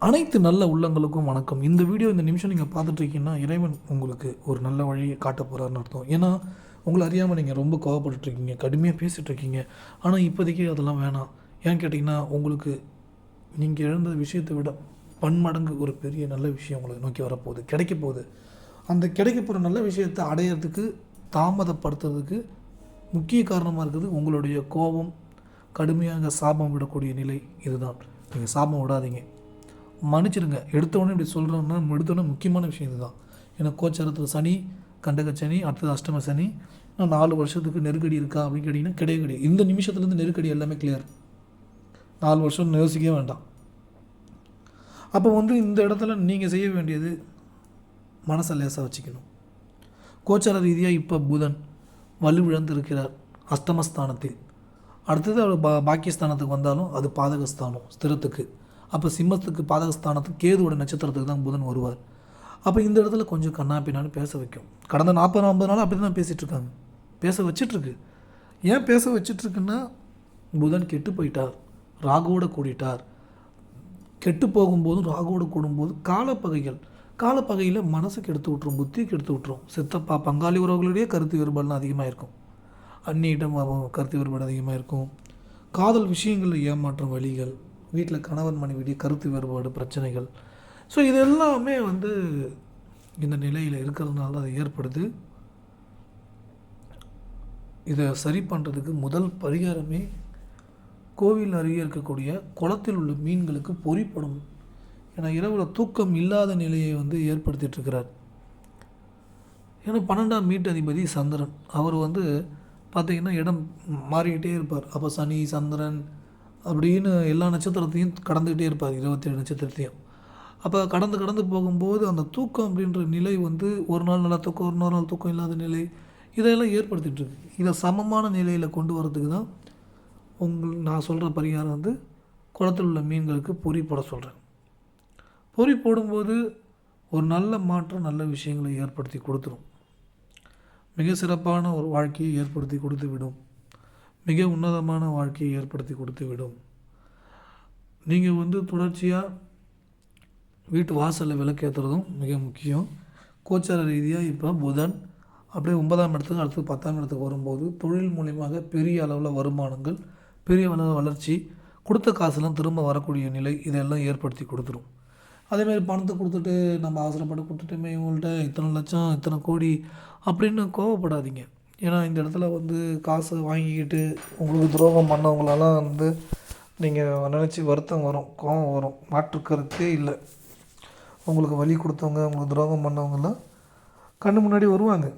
அனைத்து நல்ல உள்ளங்களுக்கும் வணக்கம். இந்த வீடியோ இந்த நிமிஷம் நீங்கள் பார்த்துட்ருக்கீங்கன்னா இறைவன் உங்களுக்கு ஒரு நல்ல வழியை காட்ட போகிறாருன்னு அர்த்தம். ஏன்னா உங்களை அறியாமல் நீங்கள் ரொம்ப கோவப்பட்டுட்ருக்கீங்க, கடுமையாக பேசிகிட்ருக்கீங்க. ஆனால் இப்போதைக்கு அதெல்லாம் வேணாம். ஏன்னு கேட்டிங்கன்னா உங்களுக்கு நீங்கள் இழந்த விஷயத்தை விட பன்மடங்கு ஒரு பெரிய நல்ல விஷயம் உங்களை நோக்கி வரப்போகுது, கிடைக்க போகுது. அந்த கிடைக்க போகிற நல்ல விஷயத்தை அடையிறதுக்கு தாமதப்படுத்துறதுக்கு முக்கிய காரணமாக இருக்குது உங்களுடைய கோபம், கடுமையாக சாபம் விடக்கூடிய நிலை. இதுதான். நீங்கள் சாபம் விடாதீங்க, மன்னிச்சிடுங்க. எடுத்தோடனே இப்படி சொல்கிறோன்னா எடுத்தோடனே முக்கியமான விஷயம் இதுதான். ஏன்னா கோச்சாரத்தில் சனி, கண்டக சனி, அடுத்தது அஷ்டம சனி. நான் 4 வருஷத்துக்கு நெருக்கடி இருக்கா அப்படின்னு கேட்டிங்கன்னா கிடையாது, கிடையாது. இந்த நிமிஷத்துலேருந்து நெருக்கடி எல்லாமே கிளியர். 4 வருஷம் யோசிக்கவே வேண்டாம். அப்போ இந்த இடத்துல நீங்கள் செய்ய வேண்டியது மனசை லேசாக வச்சுக்கணும். கோச்சார ரீதியாக இப்போ புதன் வலுவிழந்து இருக்கிறார் அஸ்தமஸ்தானத்தில். அடுத்தது அவர் பாக்கியஸ்தானத்துக்கு வந்தாலும் அது பாதகஸ்தானம் ஸ்திரத்துக்கு. அப்போ சிம்மத்துக்கு பாதகஸ்தானத்துக்கு கேதுவோட நட்சத்திரத்துக்கு தான் புதன் வருவார். அப்போ இந்த இடத்துல கொஞ்சம் கண்ணாப்பின்னான்னு பேச வைக்கும். கடந்த 40-50 நாள் அப்படி தான் பேசிகிட்ருக்காங்க, பேச வச்சிட்ருக்கு. ஏன் பேச வச்சிட்ருக்குன்னா புதன் கெட்டு போயிட்டார், ராகுவோடு கூடிட்டார். கெட்டு போகும்போதும் ராகுவோடு கூடும்போது காலப்பகையில் மனசுக்கு எடுத்து விட்ரும், புத்திக்கு எடுத்து விட்ரும். சித்தப்பா பங்காளி உறவுகளிடையே கருத்து வேறுபாடுலாம் அதிகமாக இருக்கும். அந்நியிடம் கருத்து வேறுபாடு அதிகமாக இருக்கும். காதல் விஷயங்களில் ஏமாற்றம், வழிகள், வீட்டில் கணவன் மனைவிடைய கருத்து வேறுபாடு, பிரச்சனைகள். ஸோ இது எல்லாமே இந்த நிலையில் இருக்கிறதுனால தான் அது ஏற்படுது. இதை சரி பண்ணுறதுக்கு முதல் பரிகாரமே கோவில் அருகே இருக்கக்கூடிய குளத்தில் உள்ள மீன்களுக்கு பொறிப்படும். ஏன்னா இரவில் தூக்கம் இல்லாத நிலையை ஏற்படுத்திகிட்ருக்கிறார். ஏன்னா 12ஆம் வீட்டு அதிபதி சந்திரன். அவர் பார்த்திங்கன்னா இடம் மாறிக்கிட்டே இருப்பார். அப்போ சனி, சந்திரன் அப்படின்னு எல்லா நட்சத்திரத்தையும் கடந்துக்கிட்டே இருப்பார், 27 நட்சத்திரத்தையும். அப்போ கடந்து போகும்போது அந்த தூக்கம் அப்படின்ற நிலை ஒரு நாள் நல்லா தூக்கம், ஒரு நாள் தூக்கம் இல்லாத நிலை, இதெல்லாம் ஏற்படுத்திகிட்ருக்கு. இதை சமமான நிலையில் கொண்டு வரதுக்கு தான் நான் சொல்கிற பரிகாரம் குளத்தில் உள்ள மீன்களுக்கு பொறி போட சொல்கிறேன். பொறி போடும்போது ஒரு நல்ல மாற்றம், நல்ல விஷயங்களை ஏற்படுத்தி கொடுத்துரும். மிக சிறப்பான ஒரு வாழ்க்கையை ஏற்படுத்தி கொடுத்து விடும். மிக உன்னதமான வாழ்க்கையை ஏற்படுத்தி கொடுத்து விடும். நீங்கள் தொடர்ச்சியாக வீட்டு வாசலில் விளக்கேற்றுறதும் மிக முக்கியம். கோச்சார ரீதியாக இப்போ புதன் அப்படியே 9ஆம் இடத்துக்கு அடுத்து 10ஆம் இடத்துக்கு வரும்போது தொழில் மூலியமாக பெரிய அளவில் வருமானங்கள், பெரிய அளவில் வளர்ச்சி, கொடுத்த காசுலாம் திரும்ப வரக்கூடிய நிலை, இதெல்லாம் ஏற்படுத்தி கொடுத்துரும். அதேமாதிரி பணத்தை கொடுத்துட்டு நம்ம அவசரப்பட்டு கொடுத்துட்டுமே இவங்கள்ட்ட இத்தனை லட்சம், இத்தனை கோடி அப்படின்னு கோவப்படாதீங்க. ஏன்னா இந்த இடத்துல காசை வாங்கிக்கிட்டு உங்களுக்கு துரோகம் பண்ணவங்களெல்லாம் நீங்கள் நினச்சி வருத்தம் வரும், கோபம் வரும், மாற்று கருத்தே இல்லை. உங்களுக்கு வலி கொடுத்தவங்க, உங்களுக்கு துரோகம் பண்ணவங்கலாம் கண்ணு முன்னாடி வருவாங்க.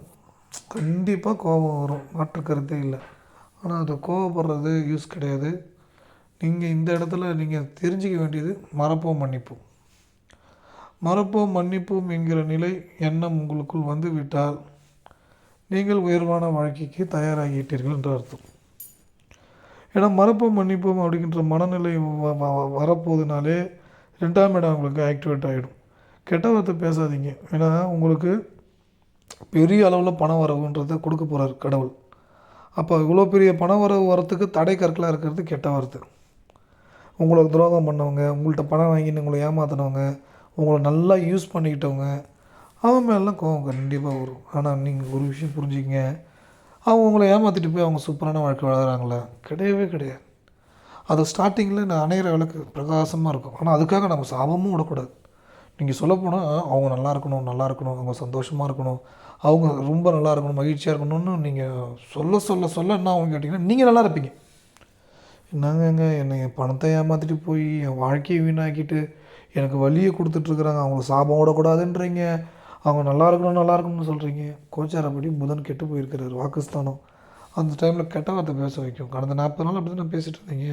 கண்டிப்பாக கோபம் வரும், மாற்று கருத்தே இல்லை. ஆனால் அதை கோவப்படுறது யூஸ் கிடையாது. நீங்கள் இந்த இடத்துல நீங்கள் தெரிஞ்சிக்க வேண்டியது மறப்போம் மன்னிப்போம். மறப்போம் மன்னிப்போம் என்கிற நிலை எண்ணம் உங்களுக்குள் வந்துவிட்டால் நீங்கள் உயர்வான வாழ்க்கைக்கு தயாராகிட்டீர்கள் என்று அர்த்தம். ஏன்னா மறப்போம் மன்னிப்போம் அப்படிங்கிற மனநிலை வரப்போகுதுனாலே 2ஆம் இடம் உங்களுக்கு ஆக்டிவேட் ஆகிடும். கெட்ட வார்த்தை பேசாதீங்க. ஏன்னா உங்களுக்கு பெரிய அளவில் பண வரவுன்றதை கொடுக்க போகிறார் கடவுள். அப்போ இவ்வளோ பெரிய பண வரவு வரத்துக்கு தடை கற்களாக இருக்கிறது கெட்ட வார்த்தை. உங்களுக்கு துரோகம் பண்ணவங்க, உங்கள்கிட்ட பணம் வாங்கின்னு உங்களை ஏமாற்றினவங்க, உங்களை நல்லா யூஸ் பண்ணிக்கிட்டவங்க, அவன் மேலாம் கோவம் கண்டிப்பாக வரும். ஆனால் நீங்கள் ஒரு விஷயம் புரிஞ்சுக்கிங்க, அவங்க உங்களை ஏமாற்றிட்டு போய் அவங்க சூப்பரான வாழ்க்கை வாழறாங்களா? கிடையவே கிடையாது. அது ஸ்டார்டிங்கில் நான் அணையிற விளக்கு பிரகாசமாக இருக்கும். ஆனால் அதுக்காக நம்ம சாபமும் விடக்கூடாது. நீங்கள் சொல்லப்போனால் அவங்க நல்லா இருக்கணும், அவங்க சந்தோஷமாக இருக்கணும், அவங்க ரொம்ப நல்லா இருக்கணும், மகிழ்ச்சியாக இருக்கணும்னு நீங்கள் சொல்ல என்ன ஆகும் கேட்டிங்கன்னா நீங்கள் நல்லா இருப்பீங்க. என்னங்க என்னை என் பணத்தை ஏமாற்றிட்டு போய் என் வாழ்க்கையை வீணாக்கிட்டு எனக்கு வலியை கொடுத்துட்ருக்குறாங்க, அவங்கள சாபம் விடக்கூடாதுன்றீங்க, அவங்க நல்லா இருக்கணும்னு சொல்கிறீங்க. கோச்சாரப்படி புதன் கெட்டு போயிருக்கிறார், வாக்குஸ்தானம். அந்த டைமில் கெட்ட வார்த்தை பேச வைக்கும். கடந்த 40 நாள் அப்படி தான் நான் பேசிகிட்டு இருந்தீங்க.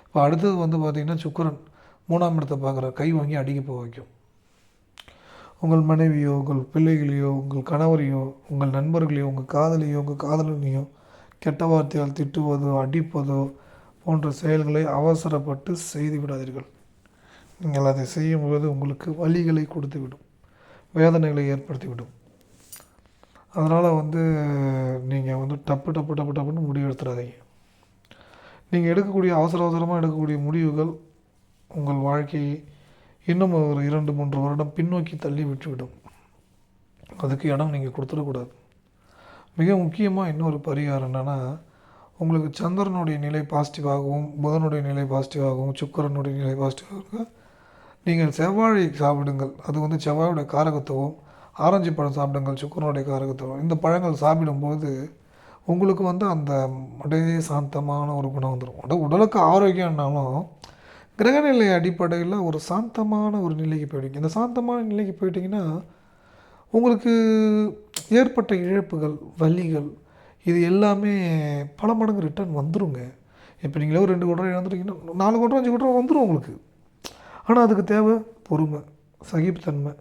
இப்போ அடுத்தது பார்த்திங்கன்னா சுக்கிரன் 3ஆம் இடத்தை பார்க்குற, கை வாங்கி அடிக்க போக வைக்கும். உங்கள் மனைவியோ, உங்கள் பிள்ளைகளையோ, உங்கள் கணவரையோ, உங்கள் நண்பர்களையோ, உங்கள் காதலியோ, உங்கள் காதலனையோ கெட்ட வார்த்தையால் திட்டுவதோ, அடிப்பதோ போன்ற செயல்களை அவசரப்பட்டு செய்து விடாதீர்கள். நீங்கள் அதை செய்யும்போது உங்களுக்கு வலிகளை கொடுத்துவிடும், வேதனைகளை ஏற்படுத்திவிடும். அதனால் நீங்கள் டப்புன்னு முடிவு எடுத்துடாதீங்க. நீங்கள் எடுக்கக்கூடிய அவசரமாக எடுக்கக்கூடிய முடிவுகள் உங்கள் வாழ்க்கையை இன்னும் ஒரு 2-3 வருடம் பின்னோக்கி தள்ளி விட்டுவிடும். அதுக்கு இடம் நீங்கள் கொடுத்துடக்கூடாது. மிக முக்கியமாக இன்னொரு பரிகாரம் என்னென்னா, உங்களுக்கு சந்திரனுடைய நிலை பாசிட்டிவாகவும் புதனுடைய நிலை பாசிட்டிவாகவும் சுக்கிரனுடைய நிலை பாசிட்டிவாக நீங்கள் செவ்வாழை சாப்பிடுங்கள். அது வந்து செவ்வாயோட காரகத்துவம். ஆரஞ்சு பழம் சாப்பிடுங்கள், சுக்கிரனுடைய காரகத்துவம். இந்த பழங்கள் சாப்பிடும்போது உங்களுக்கு வந்து அந்த அப்படியே சாந்தமான ஒரு குணம் வந்துடும். உடலுக்கு ஆரோக்கியம்னாலும் கிரகநிலை அடிப்படையில் ஒரு சாந்தமான ஒரு நிலைக்கு போயிடுங்க. இந்த சாந்தமான நிலைக்கு போயிட்டிங்கன்னா உங்களுக்கு ஏற்பட்ட இழப்புகள், வலிகள் இது எல்லாமே பல மடங்கு ரிட்டர்ன் வந்துடுங்க. இப்போ நீங்களே ஒரு 2 கோடி இழந்துட்டீங்கன்னா 4 கோடி 5 கோடி வந்துடும் உங்களுக்கு. ஆனால் அதுக்கு தேவை பொறுமை, சகிப்புத்தன்மை,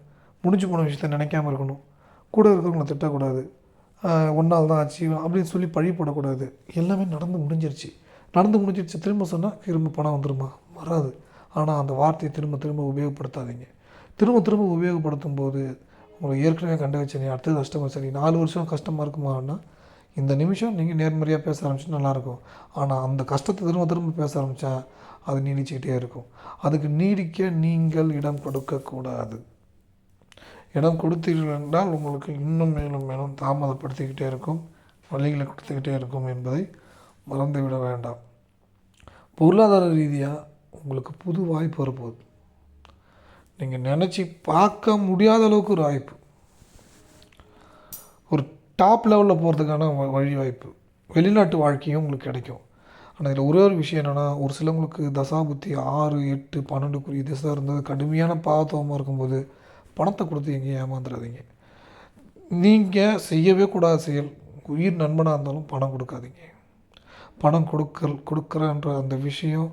முடிஞ்சு போன விஷயத்த நினைக்காமல் இருக்கணும், கூட இருக்கிறவங்கள திட்டக்கூடாது, ஒன்றால் தான் ஆச்சு அப்படின்னு சொல்லி பழி போடக்கூடாது. எல்லாமே நடந்து முடிஞ்சிருச்சு திரும்ப சொன்னால் திரும்ப பணம் வந்துடுமா? வராது. ஆனால் அந்த வார்த்தையை திரும்ப திரும்ப உபயோகப்படுத்தாதீங்க. திரும்ப உபயோகப்படுத்தும் போது உங்களை ஏற்கனவே கண்ட வச்சு அடுத்தது கஷ்டமாக சரி 4 வருஷம் கஷ்டமாக இருக்குமான்னா இந்த நிமிஷம் நீங்கள் நேர்மறையாக பேச ஆரம்பிச்சு நல்லாயிருக்கும். ஆனால் அந்த கஷ்டத்தை திரும்ப பேச ஆரம்பித்தா அது நீடிச்சுக்கிட்டே இருக்கும். அதுக்கு நீடிக்க நீங்கள் இடம் கொடுக்கக்கூடாது. இடம் கொடுத்தீர்கள் என்றால் உங்களுக்கு இன்னும் மேலும் தாமதப்படுத்திக்கிட்டே இருக்கும், வழிகளை கொடுத்துக்கிட்டே இருக்கும் என்பதை மறந்துவிட வேண்டாம். பொருளாதார ரீதியாக உங்களுக்கு புது வாய்ப்பு வரப்போகுது. நீங்கள் நினச்சி பார்க்க முடியாத அளவுக்கு ஒரு வாய்ப்பு, ஒரு டாப் லெவலில் போகிறதுக்கான வழி வாய்ப்பு, வெளிநாட்டு வாழ்க்கையும் உங்களுக்கு கிடைக்கும். ஆனால் இதில் ஒரே ஒரு விஷயம் என்னென்னா, ஒரு சிலவங்களுக்கு தசாபுத்தி 6, 8, 12 திசை இருந்தது கடுமையான பாவத்துவமாக இருக்கும்போது பணத்தை கொடுத்து எங்கேயும் ஏமாந்துடாதீங்க. நீங்கள் செய்யவே கூடாத செயல், உயிர் நண்பனாக இருந்தாலும் பணம் கொடுக்காதீங்க. பணம் கொடுக்குறன்ற அந்த விஷயம்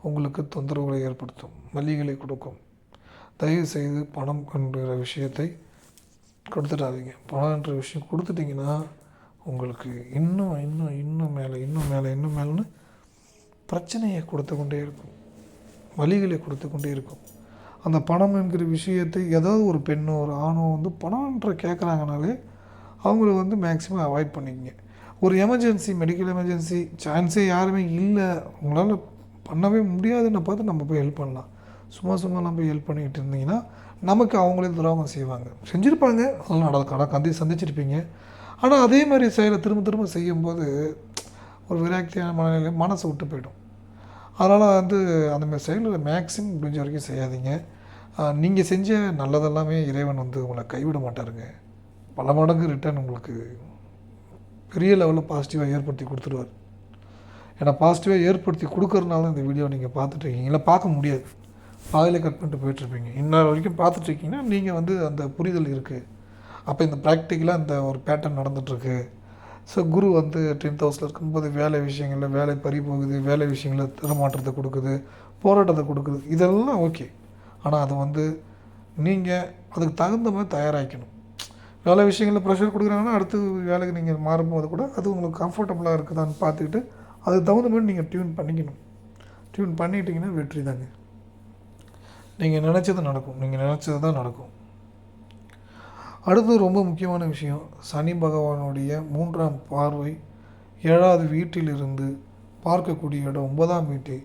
உங்களுக்கு தொந்தரவுகளை ஏற்படுத்தும், வலிகளை கொடுக்கும். தயவு செய்து பணம் என்ற விஷயத்தை கொடுத்துடாதீங்க. பணம் என்ற விஷயம் கொடுத்துட்டிங்கன்னா உங்களுக்கு இன்னும் மேலேன்னு பிரச்சனையை கொடுத்து கொண்டே இருக்கும், வலிகளை கொடுத்து கொண்டே இருக்கும். அந்த பணம் என்கிற விஷயத்தை ஏதாவது ஒரு பெண்ணோ ஒரு ஆணோ வந்து பணம்ன்ற கேட்குறாங்கனாலே அவங்கள வந்து மேக்ஸிமம் அவாய்ட் பண்ணிக்கங்க. ஒரு எமர்ஜென்சி, மெடிக்கல் எமர்ஜென்சி, சான்ஸே யாருமே இல்லை, உங்களால் பண்ணவே முடியாதுன்னு பார்த்து நம்ம போய் ஹெல்ப் பண்ணலாம். சும்மா நம்ம ஹெல்ப் பண்ணிக்கிட்டு இருந்தீங்கன்னா நமக்கு அவங்களே துரோகம் செய்வாங்க, செஞ்சுருப்பாங்க, அதெல்லாம் சந்திச்சிருப்பீங்க. ஆனால் அதே மாதிரி செயலை திரும்ப செய்யும்போது ஒரு விரக்தியான மனநிலை மனசை விட்டு போயிடும். அதனால் வந்து அந்தமாதிரி செயலில் மேக்ஸிமம் முடிஞ்ச வரைக்கும் செய்யாதீங்க. நீங்கள் செஞ்ச நல்லதெல்லாமே இறைவன் வந்து உங்களை கைவிட மாட்டாருங்க. பல மடங்கு ரிட்டர்ன் உங்களுக்கு பெரிய லெவலில் பாசிட்டிவாக ஏற்படுத்தி கொடுத்துருவார். ஏன்னா பாசிட்டிவாக ஏற்படுத்தி கொடுக்கறதுனால இந்த வீடியோ நீங்கள் பார்த்துட்ருக்கீங்க, இல்லை பார்க்க முடியாது, பாதியில் கட் பண்ணிட்டு போயிட்டுருப்பீங்க. இன்னொரு வரைக்கும் பார்த்துட்ருக்கீங்கன்னா நீங்கள் வந்து அந்த புரிதல் இருக்குது. அப்போ இந்த ப்ராக்டிக்கலாக இந்த ஒரு பேட்டர்ன் நடந்துகிட்ருக்கு. ஸோ குரு வந்து 10th ஹவுஸில் இருக்கும்போது வேலை விஷயங்களில் வேலை பறி போகுது, வேலை விஷயங்களில் தரமாற்றத்தை கொடுக்குது, போராட்டத்தை கொடுக்குது, இதெல்லாம் ஓகே. ஆனால் அதை வந்து நீங்கள் அதுக்கு தகுந்த மாதிரி தயாராகிக்கணும். வேலை விஷயங்களில் ப்ரெஷர் கொடுக்குறாங்கன்னா அடுத்து வேலைக்கு நீங்கள் மாறும்போது கூட அது உங்களுக்கு கம்ஃபர்டபுளாக இருக்குதான்னு பார்த்துக்கிட்டு அதுக்கு தகுந்த மாதிரி நீங்கள் டியூன் பண்ணிக்கணும். டியூன் பண்ணிட்டீங்கன்னா வெற்றி தாங்க. நீங்கள் நினச்சது நடக்கும், நீங்கள் நினச்சது தான் நடக்கும். அடுத்து ரொம்ப முக்கியமான விஷயம், சனி பகவானுடைய 3ஆம் பார்வை 7வது வீட்டிலிருந்து பார்க்கக்கூடிய இடம் 9ஆம் வீட்டை.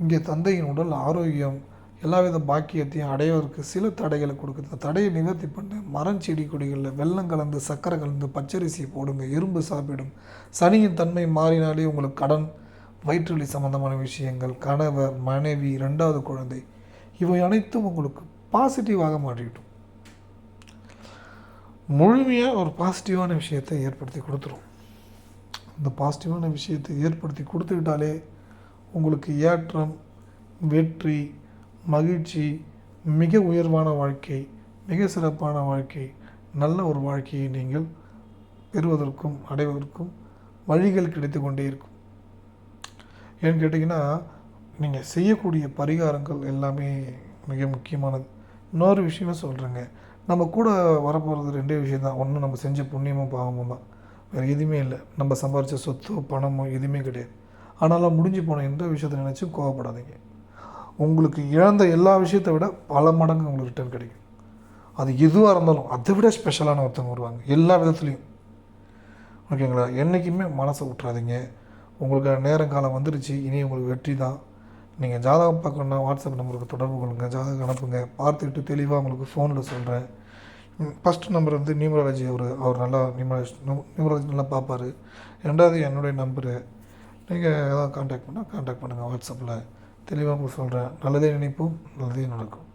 இங்கே தந்தையின் உடல் ஆரோக்கியம் எல்லாவித பாக்கியத்தையும் அடைவதற்கு சில தடைகளை கொடுக்குது. தடையை நிவர்த்தி பண்ண மரம் செடி கொடிகளில் வெல்லம் கலந்து சர்க்கரை கலந்து பச்சரிசி போடுங்க, எறும்பு சாப்பிடும். சனியின் தன்மை மாறினாலே உங்களுக்கு கடன், வயிற்றுவலி சம்பந்தமான விஷயங்கள், கணவர், மனைவி, 2வது குழந்தை, இவை அனைத்தும் உங்களுக்கு பாசிட்டிவாக மாறிவிடும். முழுமையாக ஒரு பாசிட்டிவான விஷயத்தை ஏற்படுத்தி கொடுத்துரும். இந்த பாசிட்டிவான விஷயத்தை ஏற்படுத்தி கொடுத்துக்கிட்டாலே உங்களுக்கு ஏற்றம், வெற்றி, மகிழ்ச்சி, மிக உயர்வான வாழ்க்கை, மிக சிறப்பான வாழ்க்கை, நல்ல ஒரு வாழ்க்கையை நீங்கள் பெறுவதற்கும் அடைவதற்கும் வழிகள் கிடைத்து கொண்டே இருக்கும். ஏன்னு கேட்டிங்கன்னா நீங்கள் செய்யக்கூடிய பரிகாரங்கள் எல்லாமே மிக முக்கியமானது. இன்னொரு விஷயமே சொல்கிறேங்க, நம்ம கூட வரப்போகிறது 2 விஷயந்தான். ஒன்று நம்ம செஞ்ச புண்ணியமும் பாவமும் தான், வேறு எதுவுமே இல்லை. நம்ம சம்பாரித்த சொத்தோ பணமோ எதுவுமே கிடையாது. ஆனாலும் முடிஞ்சு போன எந்த விஷயத்தை நினச்சும் கோவப்படாதீங்க. உங்களுக்கு இழந்த எல்லா விஷயத்தை விட பல மடங்கு உங்களுக்கு ரிட்டர்ன் கிடைக்கும். அது எதுவாக இருந்தாலும் அதை விட ஸ்பெஷலான ஒருத்தவங்க வருவாங்க எல்லா விதத்துலேயும். ஓகேங்களா? என்றைக்குமே மனசை விட்டுறாதீங்க. உங்களுக்கு நேரங்காலம் வந்துருச்சு, இனி உங்களுக்கு வெற்றி தான். நீங்கள் ஜாதகம் பார்க்கணுன்னா வாட்ஸ்அப் நம்பருக்கு தொடர்பு கொள்ளுங்கள், ஜாதகம் அனுப்புங்க, பார்த்துக்கிட்டு தெளிவாக உங்களுக்கு ஃபோனில் சொல்கிறேன். ஃபஸ்ட்டு நம்பர் வந்து நியூமராலஜி, அவர் நல்லா நியூமராலஜி நல்லா பார்ப்பார். 2வது என்னுடைய நம்பரு. நீங்கள் ஏதாவது கான்டாக்ட் பண்ணுங்கள் வாட்ஸ்அப்பில், தெளிவாக உங்களுக்கு சொல்கிறேன். நல்லதே நினைப்போம், நல்லதே நடக்கும்.